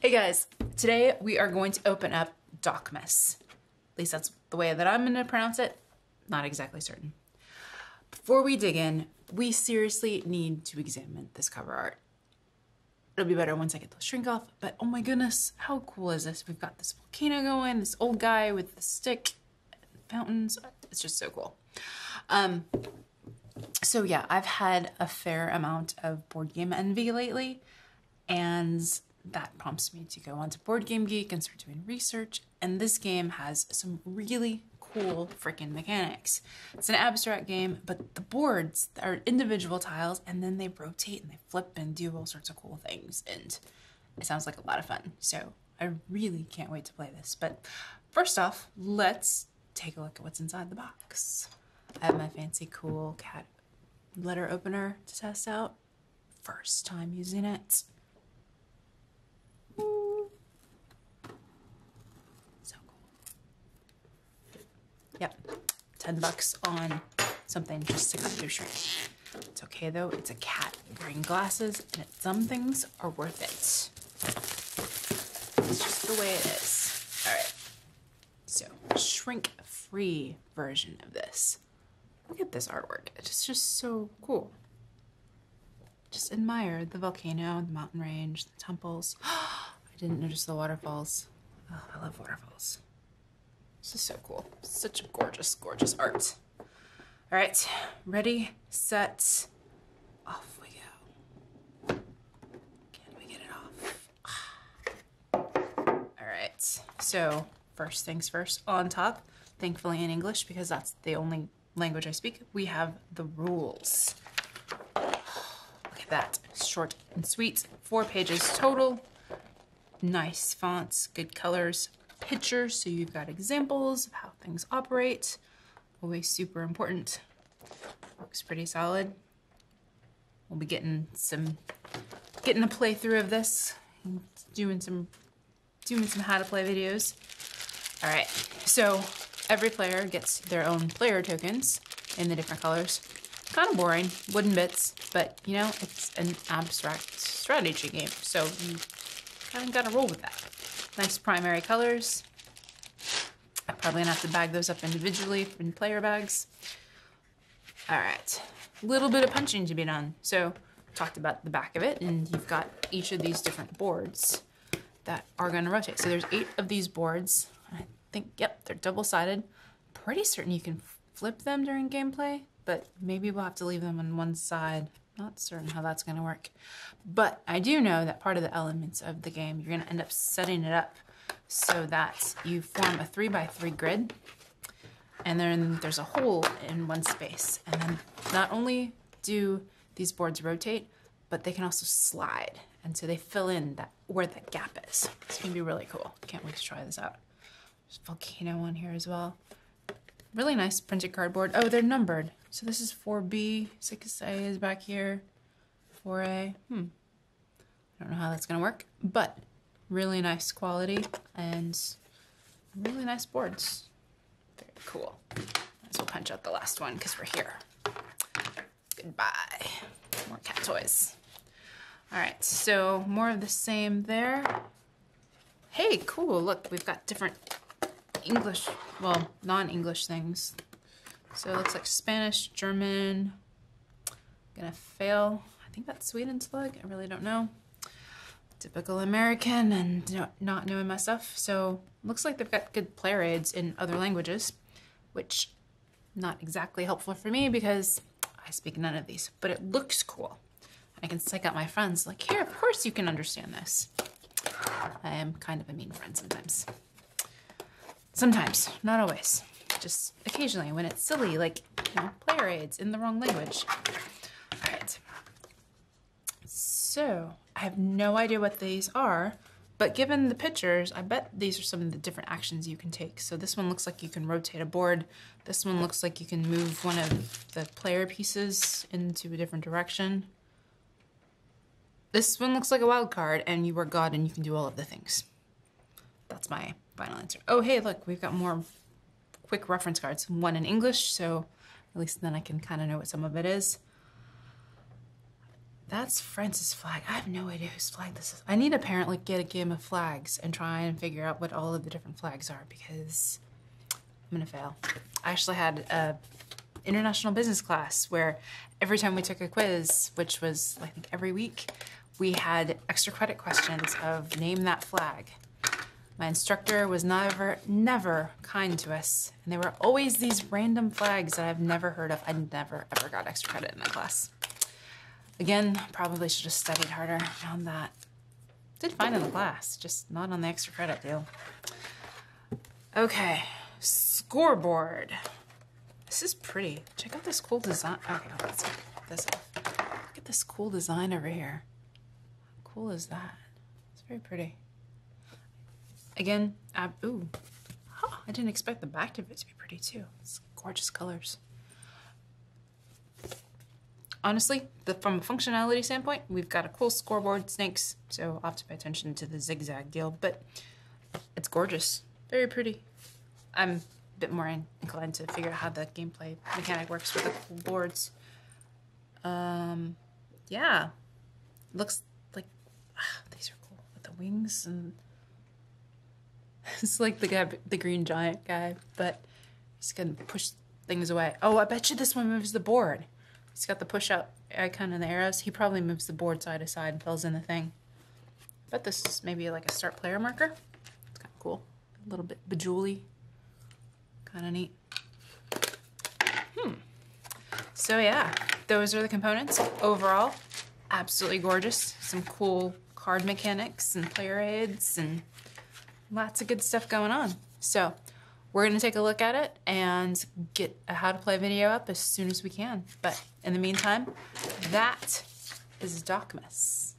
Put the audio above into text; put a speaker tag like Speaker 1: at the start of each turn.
Speaker 1: Hey guys, today we are going to open up Dokmus. At least that's the way that I'm going to pronounce it. Not exactly certain. Before we dig in, we seriously need to examine this cover art. It'll be better once I get the shrink off, but oh my goodness, how cool is this? We've got this volcano going, this old guy with the stick, fountains. It's just so cool. So yeah, I've had a fair amount of board game envy lately, and that prompts me to go onto Board Game Geek and start doing research. And this game has some really cool freaking mechanics. It's an abstract game, but the boards are individual tiles, and then they rotate and they flip and do all sorts of cool things. And it sounds like a lot of fun. So I really can't wait to play this. But first off, let's take a look at what's inside the box. I have my fancy cool cat letter opener to test out. First time using it. So cool. Yep, $10 on something just to cut through shrink. It's okay though, it's a cat wearing glasses, and some things are worth it. It's just the way it is. All right, so shrink-free version of this. Look at this artwork, it's just so cool. Just admire the volcano, the mountain range, the temples. I didn't notice the waterfalls. Oh, I love waterfalls. This is so cool. Such a gorgeous, gorgeous art. All right, ready, set, off we go. Can we get it off? All right, so first things first, on top, thankfully in English, because that's the only language I speak, we have the rules. Look at that, short and sweet, 4 pages total. Nice fonts, good colors, pictures, so you've got examples of how things operate. Always super important. Looks pretty solid. We'll be getting a playthrough of this, doing some how to play videos. All right, so every player gets their own player tokens in the different colors. Kind of boring, wooden bits, but you know, it's an abstract strategy game, so you kind of gotta roll with that. Nice primary colors. I'm probably gonna have to bag those up individually in player bags. All right, a little bit of punching to be done. So talked about the back of it, and you've got each of these different boards that are gonna rotate. So there's 8 of these boards. I think, yep, they're double-sided. Pretty certain you can flip them during gameplay, but maybe we'll have to leave them on one side. Not certain how that's gonna work. But I do know that part of the elements of the game, you're gonna end up setting it up so that you form a 3x3 grid, and then there's a hole in one space. And then not only do these boards rotate, but they can also slide. And so they fill in that where that gap is. It's gonna be really cool. Can't wait to try this out. There's a volcano on here as well. Really nice printed cardboard. Oh, they're numbered. So this is 4B, 6A is back here, 4A. I don't know how that's gonna work, but really nice quality and really nice boards. Very cool. Might as well punch out the last one because we're here. Goodbye. More cat toys. All right, so more of the same there. Hey, cool, look, we've got different English, well, non-English things. So it looks like Spanish, German. Gonna fail. I think that's Sweden slug. I really don't know. Typical American and not knowing my stuff. So looks like they've got good player aids in other languages, which not exactly helpful for me because I speak none of these, but it looks cool. I can psych out my friends like, here, of course you can understand this. I am kind of a mean friend sometimes. Sometimes, not always. Just occasionally when it's silly, like, you know, player aids in the wrong language. All right. So I have no idea what these are, but given the pictures, I bet these are some of the different actions you can take. So this one looks like you can rotate a board. This one looks like you can move one of the player pieces into a different direction. This one looks like a wild card, and you are God and you can do all of the things. That's my final answer. Oh, hey, look, we've got more quick reference cards. One in English, so at least then I can kind of know what some of it is. That's France's flag. I have no idea whose flag this is. I need to apparently get a game of flags and try and figure out what all of the different flags are because I'm gonna fail. I actually had a international business class where every time we took a quiz, which was I think every week, we had extra credit questions of name that flag. My instructor was never kind to us, and they were always these random flags that I've never heard of. I never ever got extra credit in that class. Again, probably should have studied harder on that. Did fine in the class, just not on the extra credit deal. Okay, scoreboard. This is pretty. Check out this cool design. Okay, let's get this off. Look at this cool design over here. How cool is that? It's very pretty. Again, ooh, huh, I didn't expect the back of it to be pretty too. It's gorgeous colors. Honestly, from a functionality standpoint, we've got a cool scoreboard, snakes, so I'll have to pay attention to the zigzag deal, but it's gorgeous, very pretty. I'm a bit more inclined to figure out how the gameplay mechanic works with the cool boards. Yeah, looks like, these are cool with the wings and it's like the guy, the green giant guy, but he's gonna push things away. Oh, I bet you this one moves the board. He's got the push out icon and the arrows. He probably moves the board side to side and fills in the thing. But this is maybe like a start player marker. It's kind of cool. A little bit bejewelly. Kind of neat. So yeah, those are the components. Overall, absolutely gorgeous. Some cool card mechanics and player aids and lots of good stuff going on. So we're gonna take a look at it and get a how to play video up as soon as we can. But in the meantime, that is Dokmus.